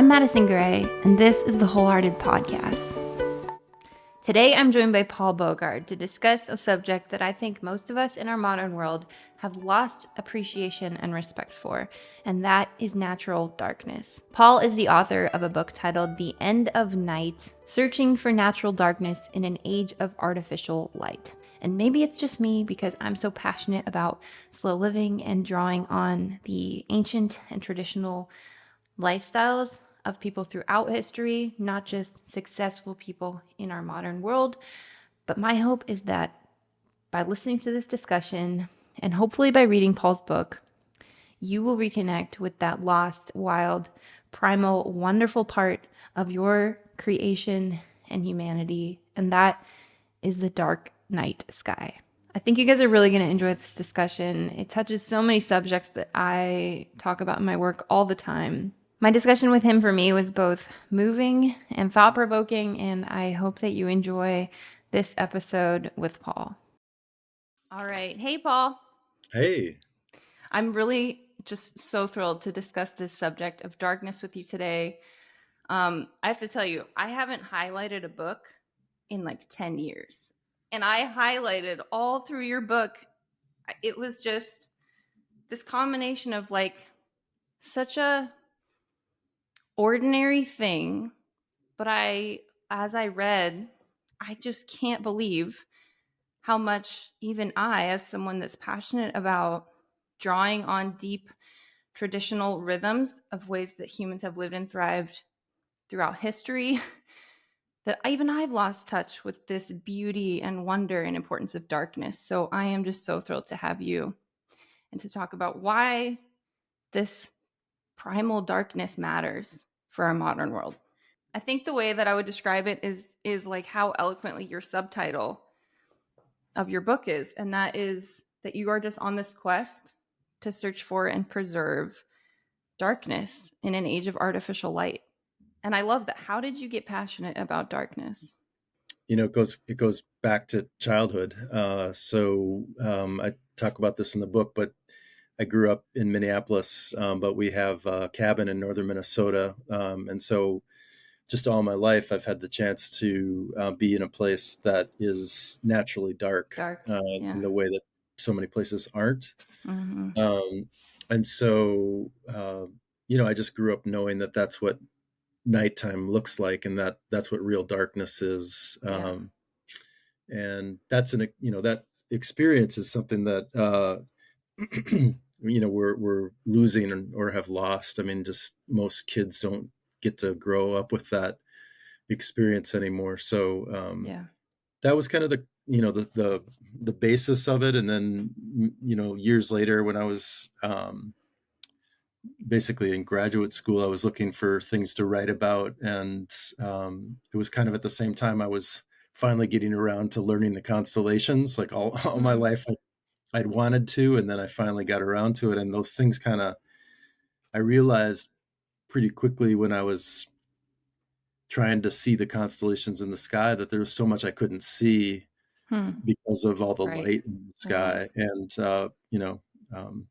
I'm Madison Gray, and this is the Wholehearted Podcast. Today, I'm joined by Paul Bogard to discuss a subject that I think most of us in our modern world have lost appreciation and respect for, and that is natural darkness. Paul is the author of a book titled The End of Night: Searching for Natural Darkness in an Age of Artificial Light. And maybe it's just me because I'm so passionate about slow living and drawing on the ancient and traditional lifestyles of people throughout history, not just successful people in our modern world. But my hope is that by listening to this discussion and hopefully by reading Paul's book, you will reconnect with that lost, wild, primal, wonderful part of your creation and humanity. And that is the dark night sky. I think you guys are really going to enjoy this discussion. It touches so many subjects that I talk about in my work all the time. My discussion with him for me was both moving and thought-provoking, and I hope that you enjoy this episode with Paul. All right. Hey, Paul. Hey. I'm really just so thrilled to discuss this subject of darkness with you today. I have to tell you, I haven't highlighted a book in like 10 years. And I highlighted all through your book. It was just this combination of like such a ordinary thing, but as I read, I just can't believe how much even I, as someone that's passionate about drawing on deep traditional rhythms of ways that humans have lived and thrived throughout history, that I've lost touch with this beauty and wonder and importance of darkness. So I am just so thrilled to have you and to talk about why this primal darkness matters for our modern world. I think the way that I would describe it is like how eloquently your subtitle of your book is, and that is that you are just on this quest to search for and preserve darkness in an age of artificial light. And I love that. How did you get passionate about darkness? You know, it goes back to childhood. I talk about this in the book, but I grew up in Minneapolis, but we have a cabin in northern Minnesota. And so just all my life, I've had the chance to be in a place that is naturally dark, in the way that so many places aren't. Mm-hmm. And so, I just grew up knowing that that's what nighttime looks like, and that's what real darkness is. And that's that experience is something that we're losing or have lost. I mean, just most kids don't get to grow up with that experience anymore. So that was kind of the basis of it. And then years later, when I was basically in graduate school, I was looking for things to write about, and it was kind of at the same time I was finally getting around to learning the constellations. Like all my life I'd wanted to, and then I finally got around to it. And those things I realized pretty quickly when I was trying to see the constellations in the sky that there was so much I couldn't see because of all the light in the sky. And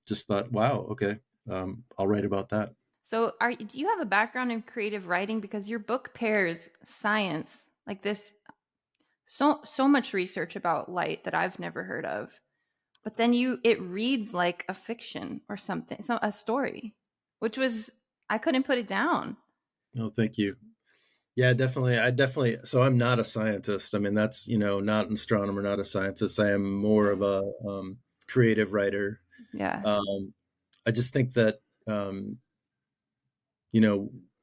just thought, wow, okay, I'll write about that. So do you have a background in creative writing? Because your book pairs science like this, so much research about light that I've never heard of, but then it reads like a fiction or something, a story, which was, I couldn't put it down. Oh, thank you. Yeah, definitely. So I'm not a scientist. I mean, that's, not an astronomer, not a scientist. I am more of a creative writer. Yeah. I just think that,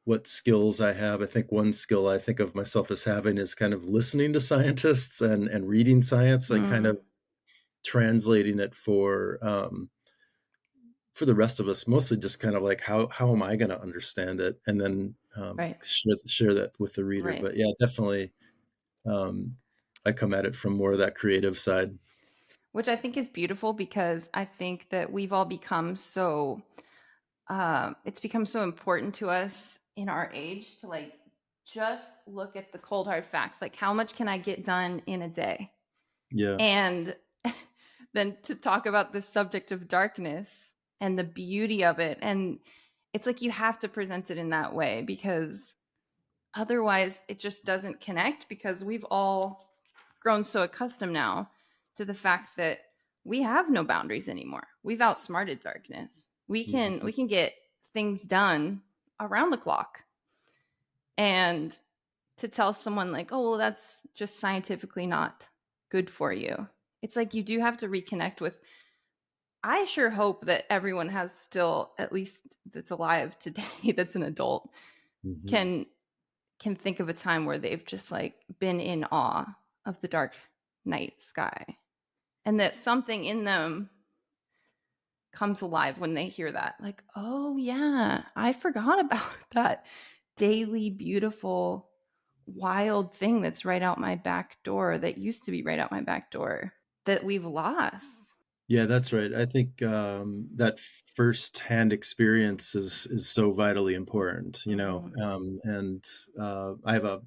what skills I have. I think one skill I think of myself as having is kind of listening to scientists and reading science and kind of translating it for the rest of us, mostly just kind of like, how am I going to understand it? And then share that with the reader. Right. But yeah, definitely. I come at it from more of that creative side. Which I think is beautiful, because I think that we've all become so, it's become so important to us in our age to like just look at the cold hard facts, like how much can I get done in a day? Yeah. And then to talk about the subject of darkness and the beauty of it. And it's like you have to present it in that way, because otherwise it just doesn't connect, because we've all grown so accustomed now to the fact that we have no boundaries anymore. We've outsmarted darkness. We Mhm. can get things done around the clock. And to tell someone like, "Oh, well, that's just scientifically not good for you." It's like you do have to reconnect with. I sure hope that everyone has still, at least that's alive today, that's an adult, Mhm. can think of a time where they've just like been in awe of the dark night sky, and that something in them comes alive when they hear that. Like, oh yeah, I forgot about that daily beautiful wild thing that's right out my back door, that used to be right out my back door, that we've lost. Yeah, that's right. I think, that firsthand experience is so vitally important, Mhm. and, I have a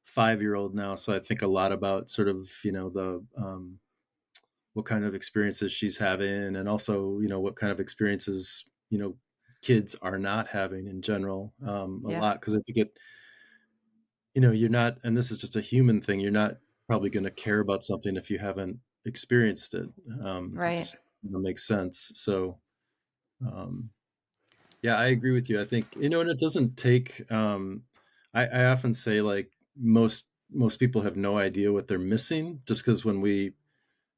five-year-old now, so I think a lot about sort of, what kind of experiences she's having, and also, what kind of experiences, kids are not having in general, a Yeah. lot, because I think you're not, and this is just a human thing, you're not probably gonna care about something if you haven't experienced it. It Right. just, makes sense. So, um, yeah, I agree with you. I think, and it doesn't take, I often say, like, most people have no idea what they're missing, just because when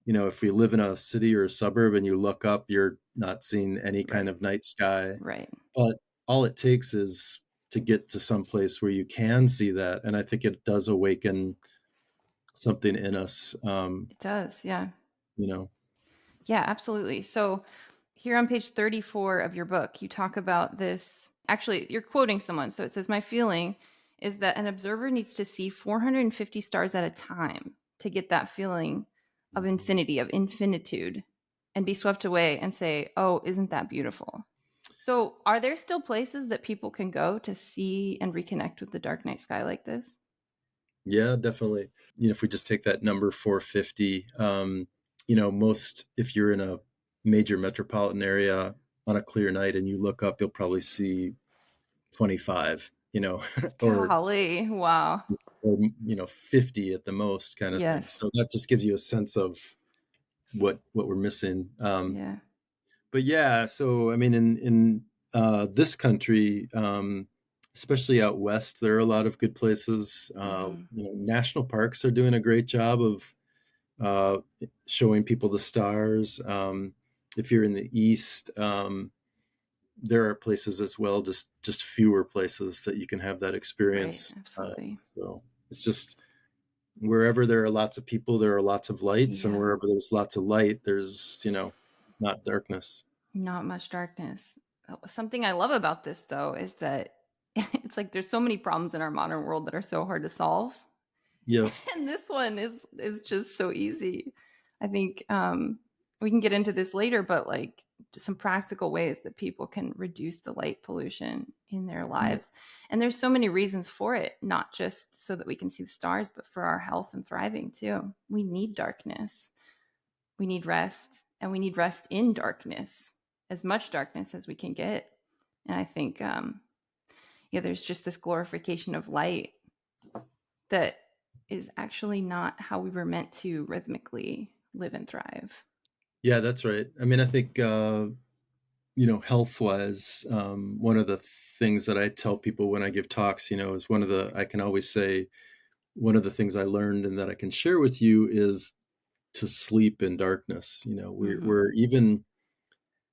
if we live in a city or a suburb and you look up, you're not seeing any kind Right. of night sky. Right. But all it takes is to get to some place where you can see that, and I think it does awaken something in us, It does. Yeah. you know? Yeah, absolutely. So here on page 34 of your book, you talk about this. Actually, you're quoting someone. So it says, "My feeling is that an observer needs to see 450 stars at a time to get that feeling of Mhm. infinity, of infinitude, and be swept away and say, oh, isn't that beautiful?" So are there still places that people can go to see and reconnect with the dark night sky like this? Yeah, definitely. If we just take that number 450, most if you're in a major metropolitan area on a clear night and you look up, you'll probably see 25, or Golly. Wow. 50 at the most, kind of thing. Yes. So that just gives you a sense of what we're missing. Yeah. But yeah, so I mean, in this country, especially out west, there are a lot of good places. Hmm. National parks are doing a great job of uh, showing people the stars. If you're in the east, there are places as well, just fewer places that you can have that Right. experience. Absolutely. So it's just wherever there are lots of people, there are lots of lights, and Yeah. wherever there's lots of light, there's not darkness. Not much darkness. Something I love about this, though, is that it's like there's so many problems in our modern world that are so hard to solve, Yeah. and this one is just so easy. I think we can get into this later, but like just some practical ways that people can reduce the light pollution in their Yeah. lives. And there's so many reasons for it, not just so that we can see the stars, but for our health and thriving too. We need darkness. We need rest, and we need rest in darkness, as much darkness as we can get. And I think, yeah, there's just this glorification of light that is actually not how we were meant to rhythmically live and thrive. Yeah, that's right. I mean, I think, health wise, one of the things that I tell people when I give talks, is I can always say, one of the things I learned and that I can share with you is to sleep in darkness. Hmm. We're even,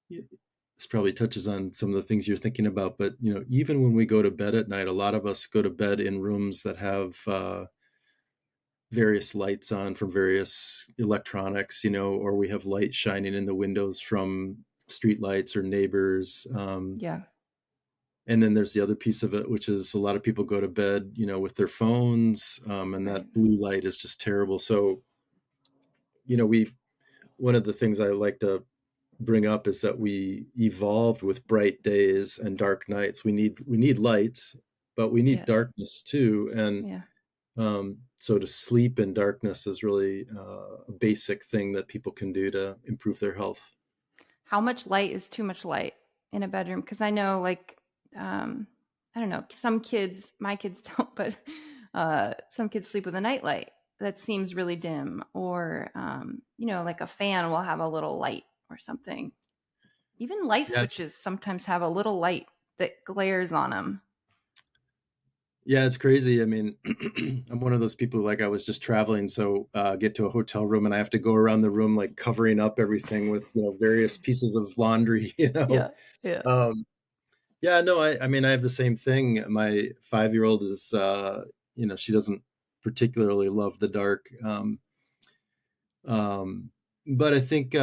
this probably touches on some of the things you're thinking about, but, even when we go to bed at night, a lot of us go to bed in rooms that have, various lights on from various electronics, or we have light shining in the windows from street lights or neighbors. Yeah. And then there's the other piece of it, which is a lot of people go to bed, with their phones, and Right. that blue light is just terrible. So, we one of the things I like to bring up is that we evolved with bright days and dark nights. We need light, but we need Yes. darkness too. And Yeah. so to sleep in darkness is really a basic thing that people can do to improve their health. How much light is too much light in a bedroom? Because I know, like, I don't know, some kids, my kids don't, but some kids sleep with a nightlight that seems really dim, or like a fan will have a little light or something. Even light Yeah, switches sometimes have a little light that glares on them. it's crazy. I mean, I'm one of those people, like, I was just traveling, so get to a hotel room and I have to go around the room like covering up everything with various pieces of laundry. Yeah, yeah, Um, yeah, no, I mean, I have the same thing. My 5-year-old is, she doesn't particularly love the dark. Um, but I think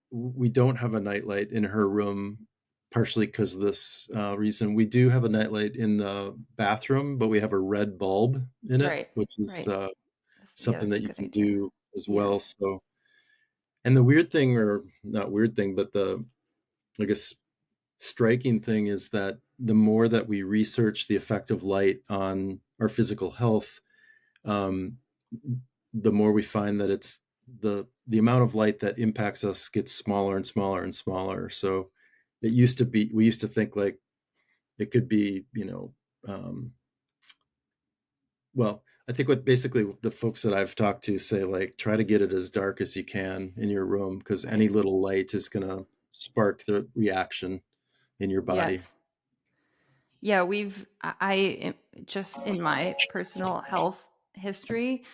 we don't have a nightlight in her room, partially because of this reason. We do have a nightlight in the bathroom, but we have a red bulb in it, right, which is right. Yeah, something that's a that you good can idea. do as Yeah, well. So, and the weird thing, or not weird thing, but the, I guess, striking thing is that the more that we research the effect of light on our physical health, um, the more we find that it's the amount of light that impacts us gets smaller and smaller and smaller. So we used to think like it could be, well, I think what basically the folks that I've talked to say, like, try to get it as dark as you can in your room, because any right. little light is going to spark the reaction in your body. Yes. Yeah, just in my personal health history,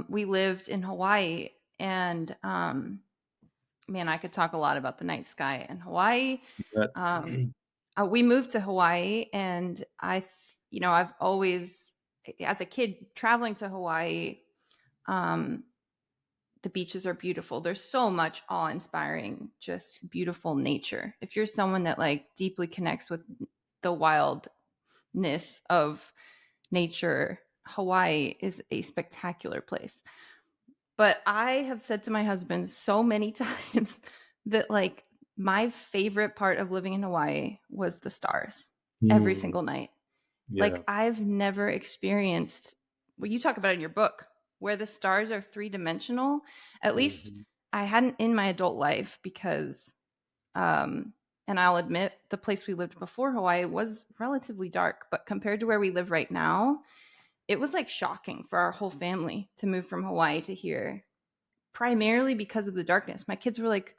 we lived in Hawaii, and man, I could talk a lot about the night sky in Hawaii. But Um, we moved to Hawaii, and I've always, as a kid, traveling to Hawaii. Um, the beaches are beautiful. There's so much awe-inspiring, just beautiful nature. If you're someone that like deeply connects with the wildness of nature, Hawaii is a spectacular place. But I have said to my husband so many times that like my favorite part of living in Hawaii was the stars every mm, single night. yeah. Like I've never experienced what you talk about in your book, where the stars are three-dimensional. At least Mhm. I hadn't in my adult life, because and I'll admit the place we lived before Hawaii was relatively dark, but compared to where we live right now, it was like shocking for our whole family to move from Hawaii to here, primarily because of the darkness. My kids were like,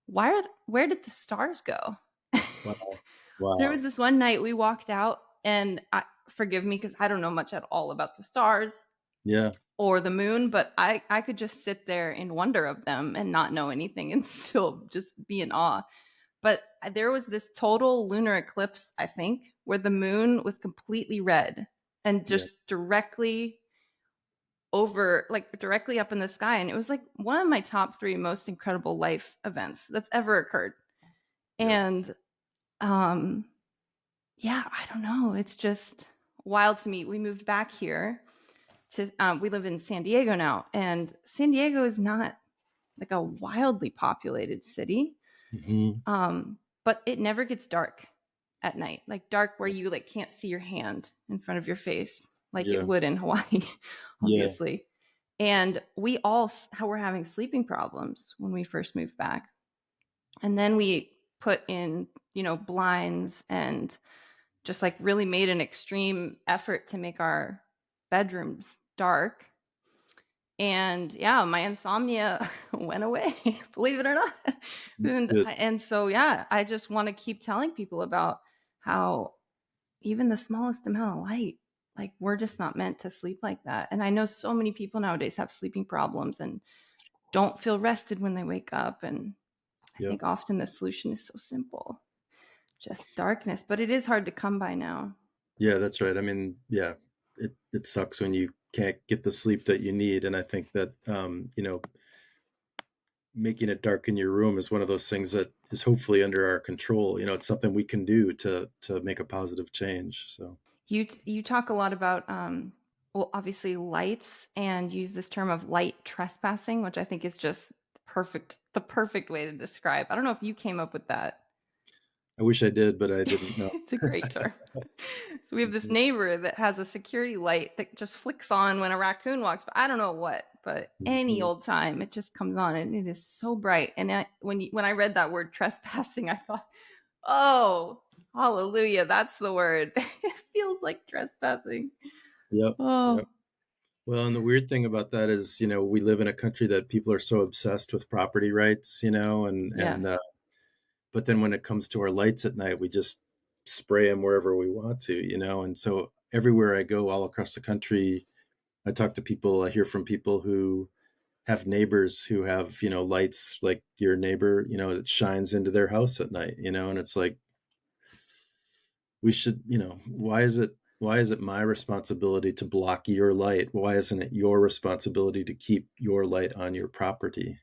where did the stars go? Wow. There was Wow. this one night we walked out, and forgive me because I don't know much at all about the stars Yeah. or the moon, but I could just sit there in wonder of them and not know anything and still just be in awe. But there was this total lunar eclipse, I think, where the moon was completely red and Yeah. just directly up in the sky. And it was like one of my top three most incredible life events that's ever occurred. Yeah. And um, yeah, I don't know. It's just wild to me. We moved back here we live in San Diego now, and San Diego is not like a wildly populated city. Hmm. But it never gets dark at night, like dark where you like can't see your hand in front of your face like it Yeah. would in Hawaii, Yeah. obviously. And we all were having sleeping problems when we first moved back. And then we put in, blinds, and just like really made an extreme effort to make our bedrooms dark. And yeah, my insomnia went away, believe it or not. That's and good. and so yeah, I just want to keep telling people about how even the smallest amount of light, like we're just not meant to sleep like that. And I know so many people nowadays have sleeping problems and don't feel rested when they wake up. And I Yeah. think often the solution is so simple, just darkness, but it is hard to come by now. Yeah, that's right. I mean, yeah, it sucks when you can't get the sleep that you need. And I think that, making it dark in your room is one of those things that is hopefully under our control. It's something we can do to make a positive change. So, You talk a lot about well, obviously lights, and use this term of light trespassing, which I think is just the perfect way to describe. I don't know if you came up with that. I wish I did, but I didn't know. It's a great term. So we have this neighbor that has a security light that just flicks on when a raccoon walks by. I don't know what, but any Mhm. old time it just comes on, and it is so bright. And when I read that word trespassing, I thought, oh, Hallelujah. That's the word. It feels like trespassing. Yep. Yep. Oh, Well, and the weird thing about that is, we live in a country that people are so obsessed with property rights, yeah. but then when it comes to our lights at night, we just spray them wherever we want to, and so everywhere I go all across the country, I talk to people, I hear from people who have neighbors who have, lights like your neighbor, that shines into their house at night, and it's like, we should, why is it my responsibility to block your light? Why isn't it your responsibility to keep your light on your property?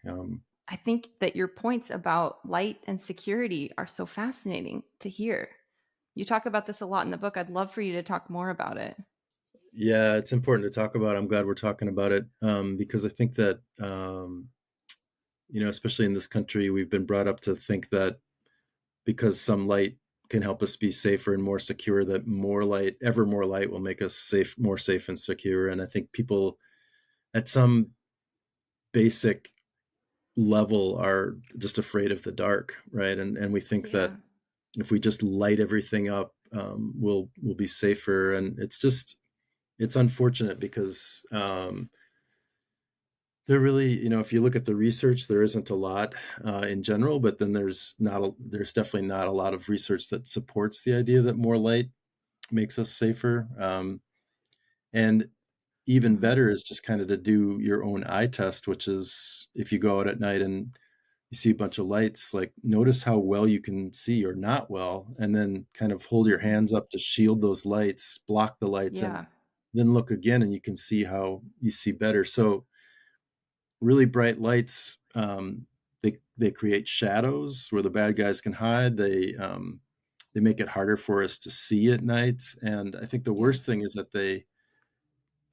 I think that your points about light and security are so fascinating to hear. You talk about this a lot in the book. I'd love for you to talk more about it. Yeah, it's important to talk about. I'm glad we're talking about it, because I think that, especially in this country, we've been brought up to think that because some light can help us be safer and more secure, that ever more light will make us more safe and secure. And I think people at some basic level are just afraid of the dark, right? And we think that Yeah. if we just light everything up, we'll be safer. And it's unfortunate because, there really, if you look at the research, there isn't a lot in general, but then there's definitely not a lot of research that supports the idea that more light makes us safer. And even Hmm. better is just kind of to do your own eye test, which is if you go out at night and you see a bunch of lights, like notice how well you can see or not well, and then kind of hold your Hmm. hands up to shield those lights, block the lights, and Yeah. then look again and you can see how you see better. So really bright lights, they create shadows where the bad guys can hide. They make it harder for us to see at night. And I think the worst Yes. thing is that they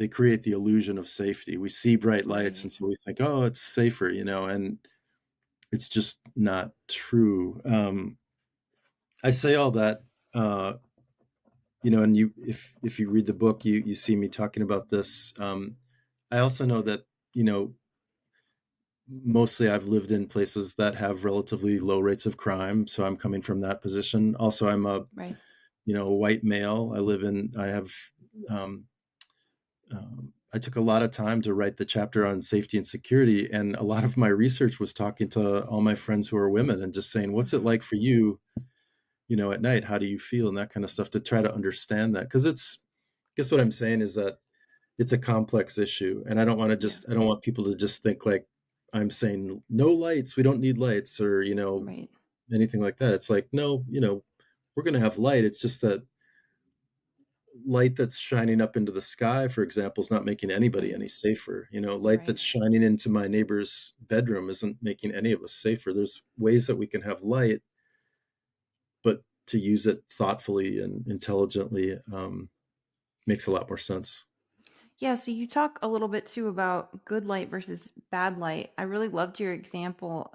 create the illusion of safety. We see bright lights, Right. and so we think, oh, it's safer, and it's just not true. I say all that, uh, and if you read the book, you see me talking about this. I also know that, you know, mostly I've lived in places that have relatively low rates of crime, so I'm coming from that position. Also, I'm Right. a white male. I have, um, I took a lot of time to write the chapter on safety and security, and a lot of my research was talking to all my friends who are women and just saying, "What's it Hmm. like for you, at night? How do you feel?" and that kind of stuff to try to understand that because guess what I'm saying is that it's a complex issue, and Yeah. I don't want people to just think like I'm saying no lights, we don't need lights, or Right. anything like that. It's like, no, we're going to have light. It's just that light that's shining up into the sky, for example, is not making anybody Right. any safer. Light Right. that's shining into my neighbor's bedroom isn't making any of us safer. There's ways that we can have light, but to use it thoughtfully and intelligently, makes a lot more sense. Yeah, so you talk a little bit too about good light versus bad light. I really loved your example,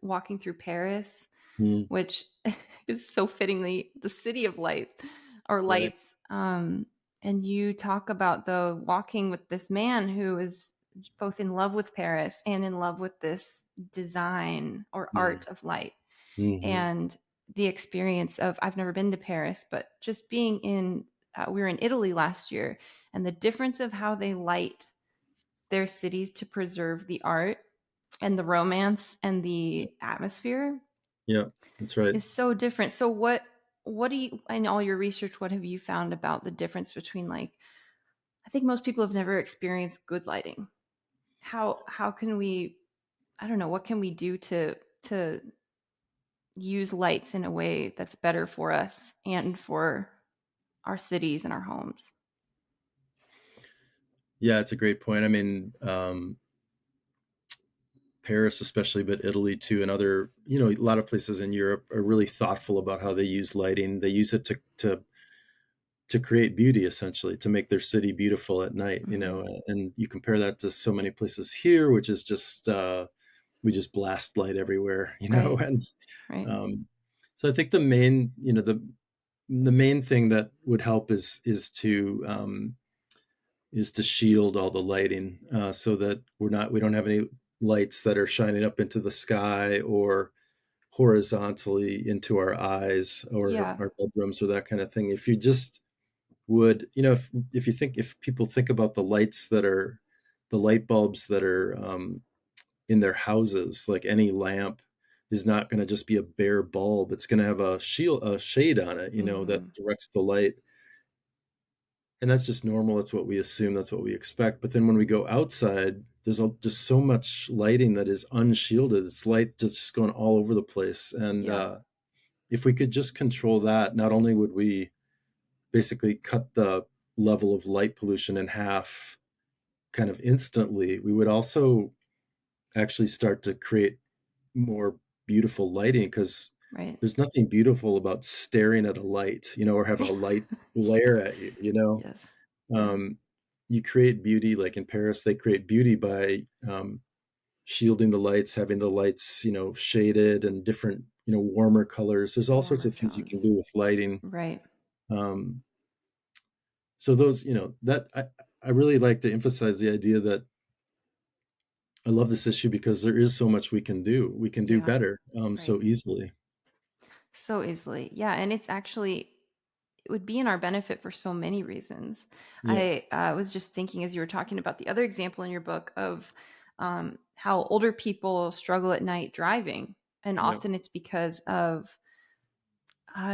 walking through Paris, Mm, which is so fittingly the city of light or right. lights. And you talk about the walking with this man who is both in love with Paris and in love with this design or Mm, art of light. hmm. And the experience of, I've never been to Paris, but just being in, we were in Italy last year, and the difference of how they light their cities to preserve the art and the romance and the atmosphere Yeah, that's right. is so different. So what do you, in all your research, what have you found about the difference between, like, I think most people have never experienced good lighting. How can we, I don't know, what can we do to use lights in a way that's better for us and for our cities and our homes? Yeah, it's a great point. I mean, Paris especially, but Italy too, and other, a lot of places in Europe are really thoughtful about how they use lighting. They use it to create beauty, essentially, to make their city beautiful at night. Hmm. And you compare that to so many places here, which is just we just blast light everywhere, Right. and Right. um, so I think the main thing that would help is to shield all the lighting, so that we don't have any lights that are shining up into the sky or horizontally into our eyes or Yeah. our bedrooms or that kind of thing. If you just would, if people think about the light bulbs that are in their houses, like any lamp is not going to just be a bare bulb. It's going to have a shade on it, that Hmm. directs the light. And that's just normal. That's what we assume. That's what we expect. But then when we go outside, there's just so much lighting that is unshielded. It's light just going all over the place. And Yeah. if we could just control that, not only would we basically cut the level of light pollution in half kind of instantly, we would also actually start to create more beautiful lighting, because Right. there's nothing beautiful about staring at a light, or having a light glare at you. Yes. Yeah. Um, you create beauty, like in Paris, they create beauty by shielding the lights, having the lights, shaded and different, warmer colors. There's all sorts Warmer of things you can tones. do with lighting. Right. Um, so those, that I really like to emphasize the idea that I love this issue because there is so much we can do. We can do Yeah. better Right. so easily. So easily. Yeah. And it's actually, it would be in our benefit for so many reasons. Yeah, I was just thinking as you were talking about the other example in your book of how older people struggle at night driving. And yeah, often it's because of,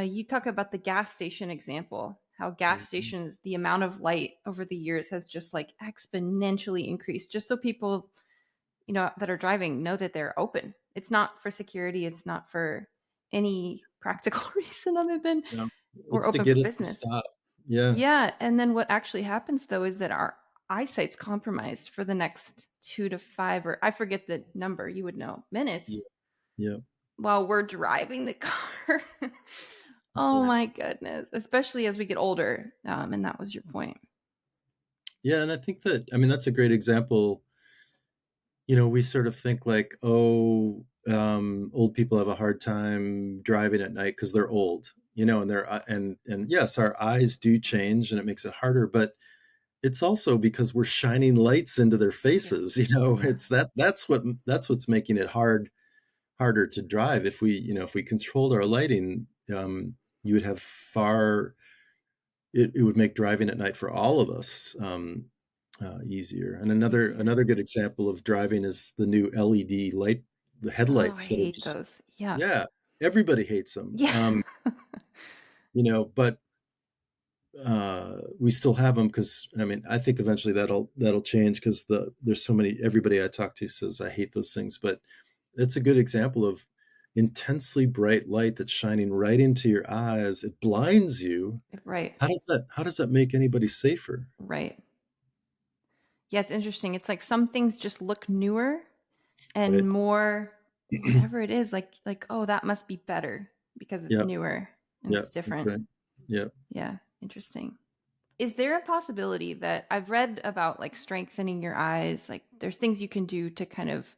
you talk about the gas station example, how gas mhm, stations, the amount of light over the years has just like exponentially increased, just so people, that are driving know that they're open. It's not for security, it's not for any practical reason other than yeah. we're It's to open for get us to business. stop. Yeah, Yeah, and then what actually happens though is that our eyesight's compromised for the next 2 to 5, or I forget the number, you would know, yeah, minutes yeah. while we're driving the car. Oh So my goodness, especially as we get older, and that was your point. yeah, and I think that, I mean, that's a great example. We sort of think like, oh, old people have a hard time driving at night because they're old, and and yes, our eyes do change and it makes it harder, but it's also because we're shining lights into their Yeah, faces. yeah, That's what's making it harder to drive. If we controlled our lighting, you would have far it would make driving at night for all of us easier. And easier. another good example of driving is the new LED the Oh, I headlights that are hate just, those. Yeah. yeah, everybody hates them. Yeah. But we still have them because, I mean, I think eventually that'll change, because there's so many, everybody I talk to says I hate those things, but it's a good example of intensely bright light that's shining right into your eyes. It blinds you. Right, How does that make anybody safer? right. Yeah, it's interesting. It's like some things just look newer and Right. more whatever it is, like, "Oh, that must be better because it's Yeah, newer and yeah, it's that's different." right. Yeah. Yeah, interesting. Is there a possibility that I've read about like strengthening your eyes, like there's things you can do to kind of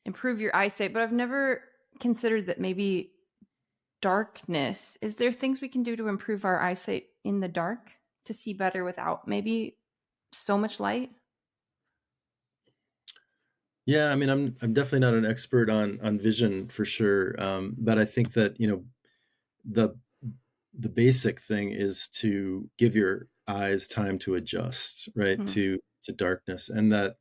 improve your eyesight, but I've never considered that maybe darkness. Is there things we can do to improve our eyesight in the dark to see better without maybe so much light? Yeah, I mean, I'm definitely not an expert on vision for sure, but I think that, the the basic thing is to give your eyes time to adjust, right, Hmm. to darkness. And that,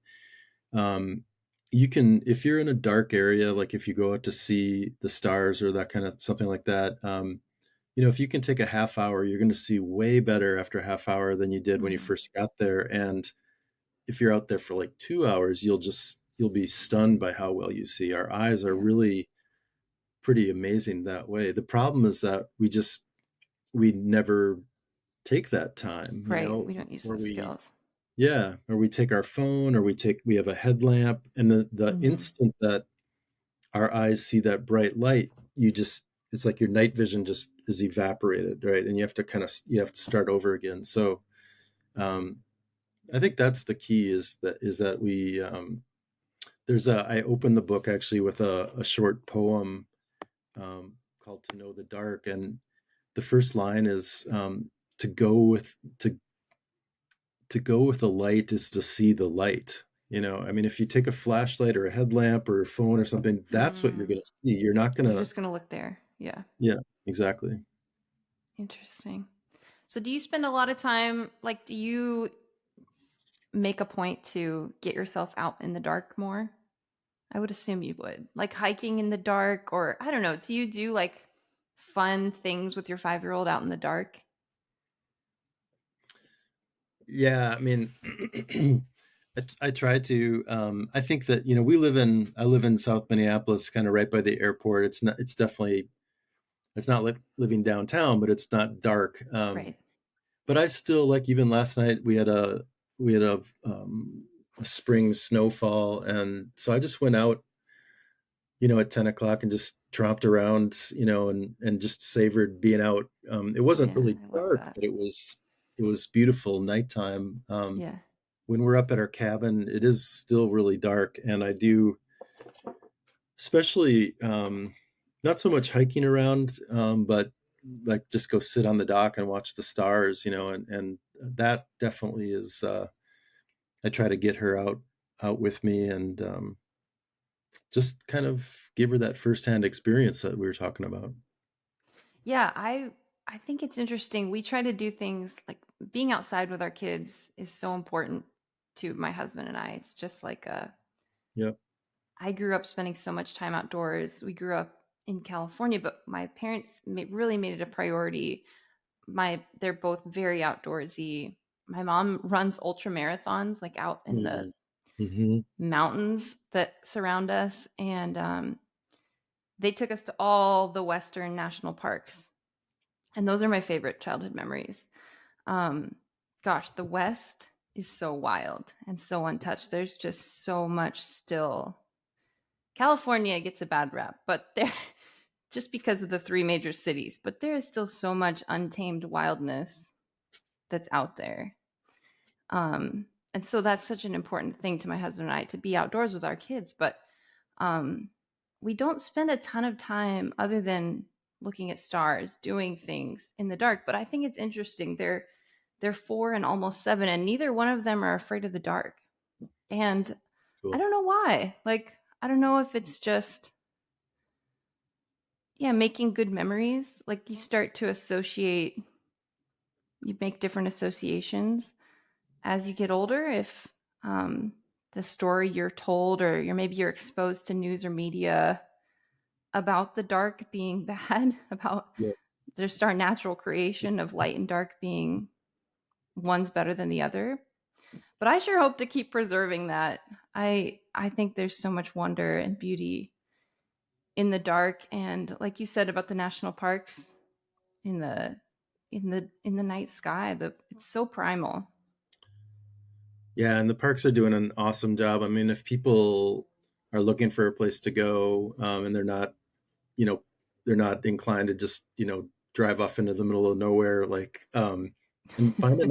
um, you can, if you're in a dark area, like if you go out to see the stars or that kind of something like that, if you can take a half hour, you're going to see way better after a half hour than you did when you Hmm. first got there. And if you're out there for like 2 hours, you'll be stunned by how well you see. Our eyes are Yeah. really pretty amazing that way. The problem is that we never take that time, Right. We don't use or those skills. we take our phone, or we have a headlamp, and the Hmm. instant that our eyes see that bright light, it's like your night vision just is evaporated, right? And you have to start over again. So, um, I think that's the key, is that I opened the book actually with a short poem called "To Know the Dark," and the first line is, to go with the light is to see the light. I mean, if you take a flashlight or a headlamp or a phone or something, that's what you're Mm. going to see. You're not going You're to, just gonna look there. Yeah. yeah, exactly. Interesting. So do you spend a lot of time, like, do you make a point to get yourself out in the dark more? I would assume you would. Like hiking in the dark, or I don't know, do you do like fun things with your 5-year-old out in the dark? Yeah, I mean, I try to. I think that I live in South Minneapolis, kind of right by the airport. It's not like living downtown, but it's not dark. Right. But I still like, even last night we had a spring snowfall, and so I just went out, at 10 o'clock and just tromped around, and just savored being out. It wasn't Yeah, really I love dark, that. but it was beautiful nighttime. Yeah. When we're up at our cabin, it is still really dark, and I do, especially, not so much hiking around, but like just go sit on the dock and watch the stars, and that definitely is. I try to get her out with me, and just kind of give her that firsthand experience that we were talking about. Yeah, I think it's interesting. We try to do things like being outside with our kids is so important to my husband and I. It's just like a Yep. I grew up spending so much time outdoors. We grew up in California, but my parents really made it a priority. They're both very outdoorsy. My mom runs ultra marathons like out in the Mm-hmm. mountains that surround us, and they took us to all the Western national parks, and those are my favorite childhood memories. Um, Gosh, the West is so wild and so untouched. There's just so much still. California gets a bad rap, but there just because of the three major cities, but there is still so much untamed wildness that's out there. And so that's such an important thing to my husband and I, to be outdoors with our kids. But um, we don't spend a ton of time other than looking at stars, doing things in the dark. But I think it's interesting. They're 4 and almost 7, and neither one of them are afraid of the dark. And I Cool. don't know why. Like, I don't know if it's just, yeah, making good memories. Like, you start to associate, you make different associations as you get older. If um, the story you're told, or you're exposed to news or media about the dark being bad, about Yeah. there's our natural creation of light and dark being one's better than the other. But I sure hope to keep preserving that. I think there's so much wonder and beauty in the dark, and like you said about the national parks, in the night sky, it's so primal. Yeah, and the parks are doing an awesome job. I mean, if people are looking for a place to go, and you know, they're not inclined to just, drive off into the middle of nowhere, like, and find a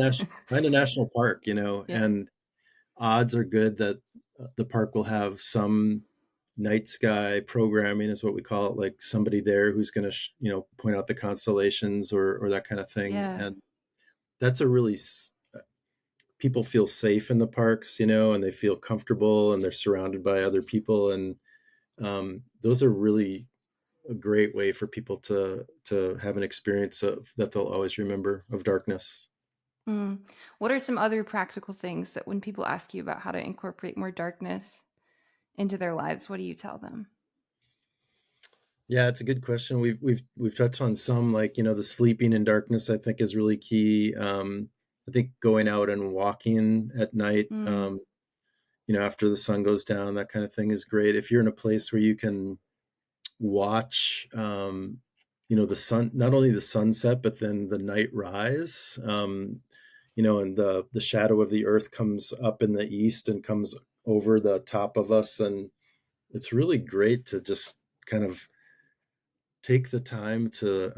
national park, Yeah. and odds are good that the park will have some night sky programming, is what we call it, like somebody there who's going to, point out the constellations, or that kind of thing. Yeah. And that's a really people feel safe in the parks, and they feel comfortable, and they're surrounded by other people, and those are really a great way for people to have an experience that they'll always remember, of darkness. Mm. What are some other practical things that when people ask you about how to incorporate more darkness into their lives, what do you tell them? Yeah, it's a good question. We've touched on some, like, the sleeping in darkness, I think, is really key. I think going out and walking at night, Mm. after the sun goes down, that kind of thing is great. If you're in a place where you can watch, the sun, not only the sunset, but then the night rise, and the shadow of the earth comes up in the east and comes over the top of us, and it's really great to just kind of take the time to,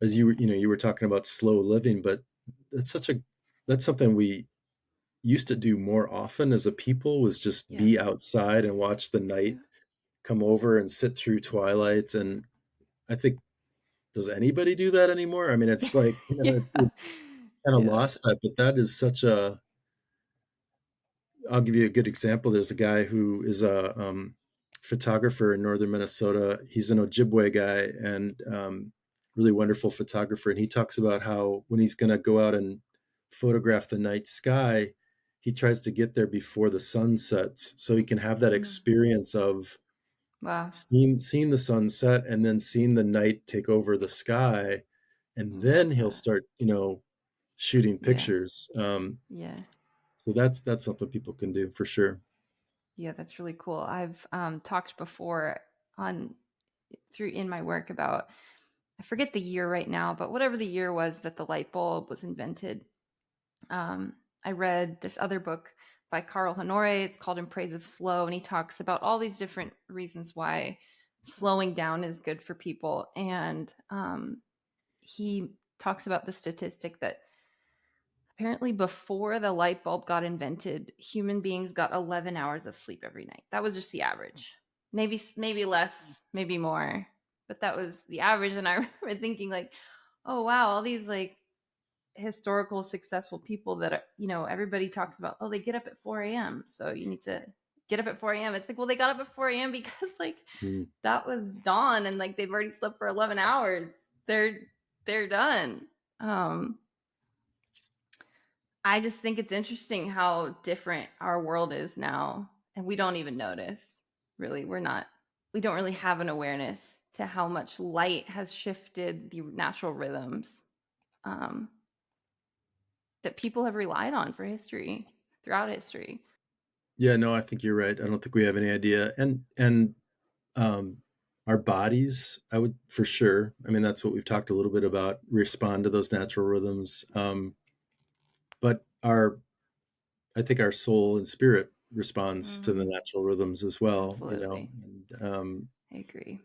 as you were talking about slow living, but that's such a that's something we used to do more often as a people, was just Yeah. be outside and watch the Yeah. night come over and sit through twilight. And I think, does anybody do that anymore? I mean, it's like, Yeah. it kind of Yeah. lost that, but that is such a I'll give you a good example. There's a guy who is a photographer in northern Minnesota. He's an Ojibwe guy and really wonderful photographer. And he talks about how when he's going to go out and photograph the night sky, he tries to get there before the sun sets so he can have that Mm. experience of Wow. seeing the sunset and then seeing the night take over the sky. And then he'll Yeah. start, shooting Yeah. pictures. Yeah. So that's something people can do for sure. Yeah, that's really cool. I've talked before on through in my work about, I forget the year right now, but whatever the year was that the light bulb was invented. I read this other book by Carl Honore. It's called In Praise of Slow, and he talks about all these different reasons why slowing down is good for people. And he talks about the statistic that apparently before the light bulb got invented, human beings got 11 hours of sleep every night. That was just the average. Maybe less, maybe more, but that was the average. And I remember thinking like, oh wow, all these like historical successful people that are, everybody talks about, oh, they get up at 4 a.m. So you need to get up at 4 a.m. It's like, well, they got up at 4 a.m. because like Mm. that was dawn and like they've already slept for 11 hours. They're done. I just think it's interesting how different our world is now, and we don't even notice. Really, we don't really have an awareness to how much light has shifted the natural rhythms um, that people have relied on for history, throughout history. Yeah, no, I think you're right. I don't think we have any idea. And um our bodies, I would for sure. I mean, that's what we've talked a little bit about, respond to those natural rhythms. But our I think our soul and spirit responds to the Mm, natural rhythms as well, absolutely. and I agree.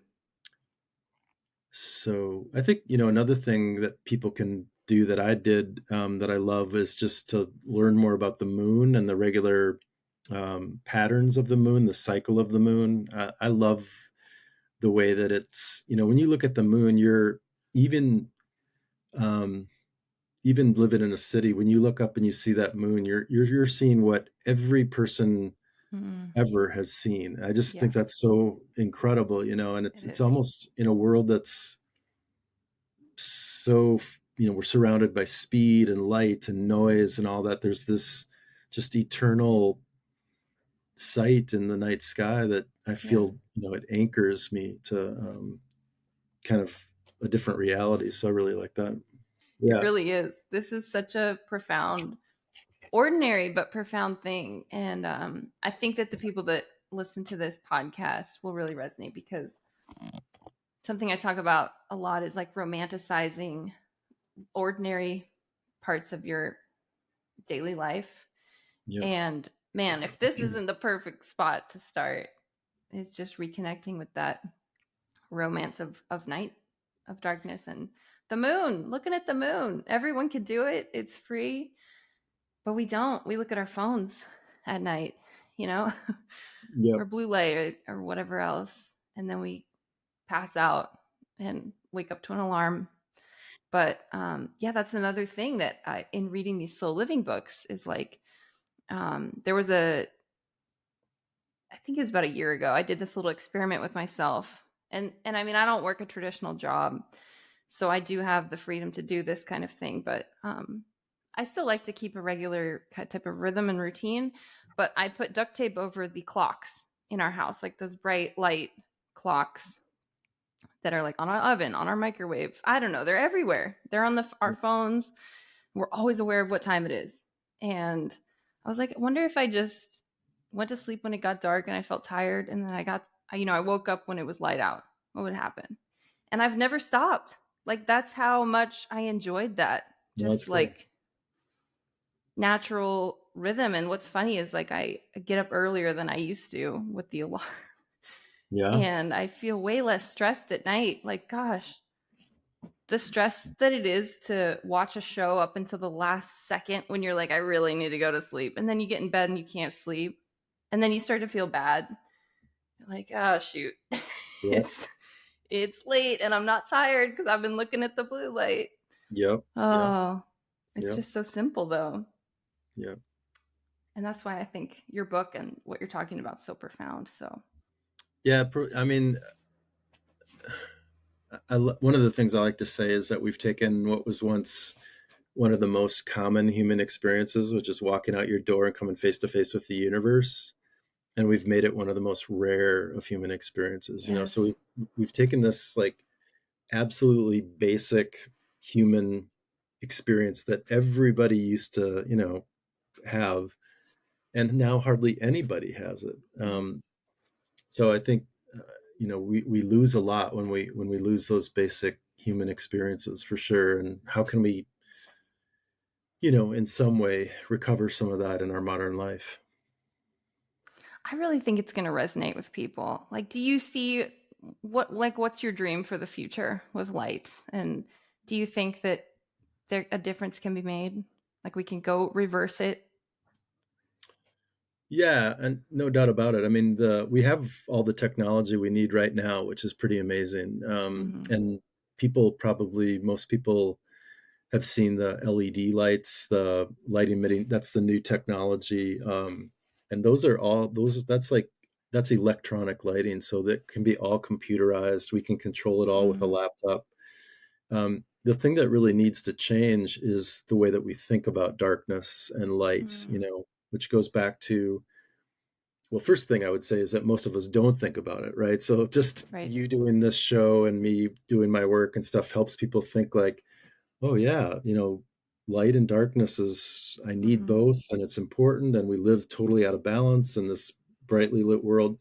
so I think, another thing that people can do that I did, that I love is just to learn more about the moon and the regular patterns of the moon, the cycle of the moon. I love the way that it's, when you look at the moon, you're even, um, even living in a city, when you look up and you see that moon, you're seeing what every person Mm, ever has seen. I just think yes, that's so incredible, and it's it it's is. almost in a world that's so, we're surrounded by speed and light and noise and all that. There's this just eternal sight in the night sky that I Yeah, feel, it anchors me to kind of a different reality. So I really like that. it Yeah. really is. This is such a profound, ordinary but profound thing, and I think that the people that listen to this podcast will really resonate because something I talk about a lot is like romanticizing ordinary parts of your daily life. Yep. And man, if this isn't the perfect spot to start, it's just reconnecting with that romance of night, of darkness, and the moon. Looking at the moon. Everyone could do it. It's free, but we don't. We look at our phones at night, you know, or Yep. blue light or whatever else, and then we pass out and wake up to an alarm. But yeah, that's another thing that in reading these slow living books is like, there was I think it was about a year ago, I did this little experiment with myself. And I mean, I don't work a traditional job, so I do have the freedom to do this kind of thing, but I still like to keep a regular type of rhythm and routine. But I put duct tape over the clocks in our house, like those bright light clocks that are like on our oven, on our microwave. I don't know, they're everywhere. They're on our phones. We're always aware of what time it is. And I was like, I wonder if I just went to sleep when it got dark and I felt tired, and then I woke up when it was light out. What would happen? And I've never stopped. Like, that's how much I enjoyed that. No, that's Just cool. like natural rhythm. And what's funny is like I get up earlier than I used to with the alarm, Yeah. and I feel way less stressed at night. Like, gosh, the stress that it is to watch a show up until the last second when you're like, I really need to go to sleep. And then you get in bed and you can't sleep. And then you start to feel bad. You're like, oh shoot. Yeah. it's it's late and I'm not tired because I've been looking at the blue light. Yep. Yep. Oh, it's Yep. just so simple though. Yep. And that's why I think your book and what you're talking about is so profound. So, Yeah, I mean, one of the things I like to say is that we've taken what was once one of the most common human experiences, which is walking out your door and coming face to face with the universe, and we've made it one of the most rare of human experiences. So yes. we've taken this like absolutely basic human experience that everybody used to have, and now hardly anybody has it. Right. So I think we lose a lot when we lose those basic human experiences, for sure. And how can we in some way recover some of that in our modern life? I really think it's going to resonate with people. Like, do you see what's your dream for the future with light? And do you think that a difference can be made? Like, we can go reverse it? Yeah, and no doubt about it. I mean, the we have all the technology we need right now, which is pretty amazing. Hmm. And most people have seen the LED lights, the light emitting. That's the new technology, and that's electronic lighting, so that can be all computerized. We can control it all with a Mm, laptop. The thing that really needs to change is the way that we think about darkness and light. mm, Which goes back to, well, first thing I would say is that most of us don't think about it, right? So just right. you doing this show and me doing my work and stuff helps people think like, oh yeah, light and darkness is, I need Hmm. both, and it's important, and we live totally out of balance in this brightly lit world.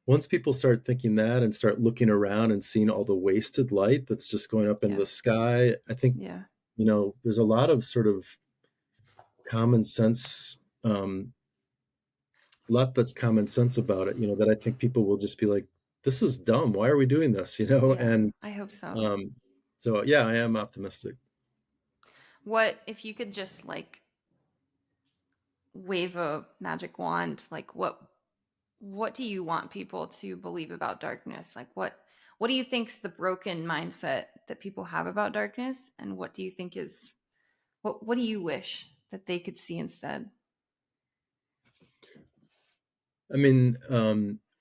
Once people start thinking that and start looking around and seeing all the wasted light that's just going up in Yeah. the sky, I think, Yeah. there's a lot of sort of common sense, lot that's common sense about it, that I think people will just be like, this is dumb. Why are we doing this? Yeah. And I hope so. um, so, yeah, I am optimistic. What if you could just like wave a magic wand? Like, what do you want people to believe about darkness? Like, what do you think's the broken mindset that people have about darkness, and what do you think is what do you wish that they could see instead? I mean,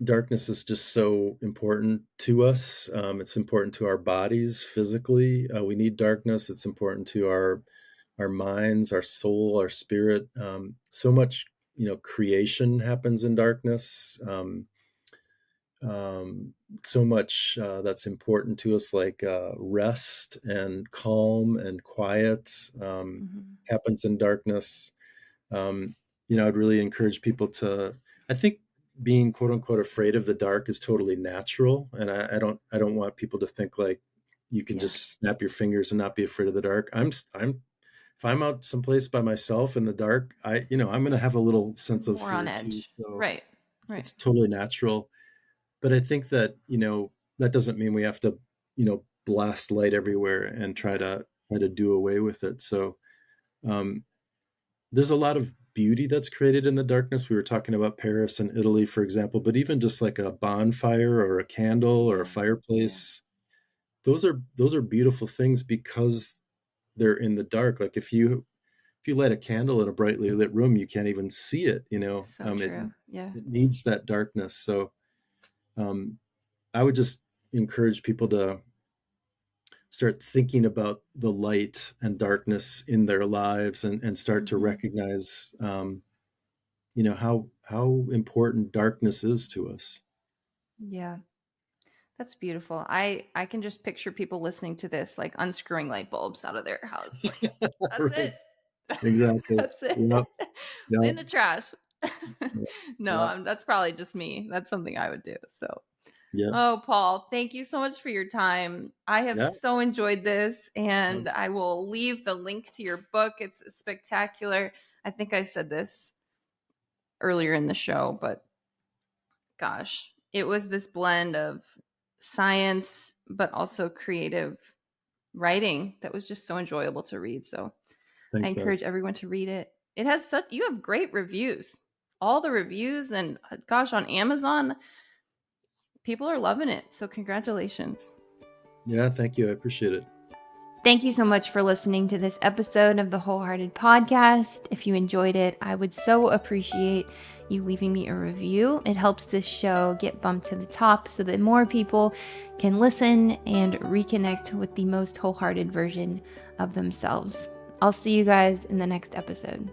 darkness is just so important to us. It's important to our bodies physically. We need darkness. It's important to our minds, our soul, our spirit. So much, creation happens in darkness. Um, so much that's important to us, like rest and calm and quiet, Hmm. happens in darkness. um, I'd really encourage people to. I think being quote unquote afraid of the dark is totally natural, and I don't want people to think like you can Yeah. just snap your fingers and not be afraid of the dark. If I'm out someplace by myself in the dark, I'm going to have a little sense of More on fear too. edge. So Right. Right. it's totally natural. But I think that that doesn't mean we have to blast light everywhere and try Yeah. to do away with it. So um, there's a lot of beauty that's created in the darkness. We were talking about Paris and Italy, for example, but even just like a bonfire or a candle or a Yeah. Yeah. fireplace, those are beautiful things because they're in the dark. Like if you light a candle in a brightly lit room, you can't even see it. So It true. Yeah. needs that darkness. So um, I would just encourage people to start thinking about the light and darkness in their lives, and start to Hmm. recognize how important darkness is to us. Yeah. That's beautiful. I can just picture people listening to this like unscrewing light bulbs out of their house. Like, that's Right. it. Exactly. That's it. Yep. In Yep. the trash. Yep. No, Yep. that's probably just me. That's something I would do. So, Yep. oh, Paul, thank you so much for your time. I have Yeah. so enjoyed this, Yep. and I will leave the link to your book. It's spectacular. I think I said this earlier in the show, but gosh, it was this blend of science, but also creative writing that was just so enjoyable to read. So I Thanks, encourage Bess. everyone to read it. It has such, you have great reviews. All the reviews, and gosh, on Amazon, people are loving it. So congratulations. Yeah. Thank you. I appreciate it. Thank you so much for listening to this episode of the Wholehearted Podcast. If you enjoyed it, I would so appreciate you leaving me a review. It helps this show get bumped to the top so that more people can listen and reconnect with the most wholehearted version of themselves. I'll see you guys in the next episode.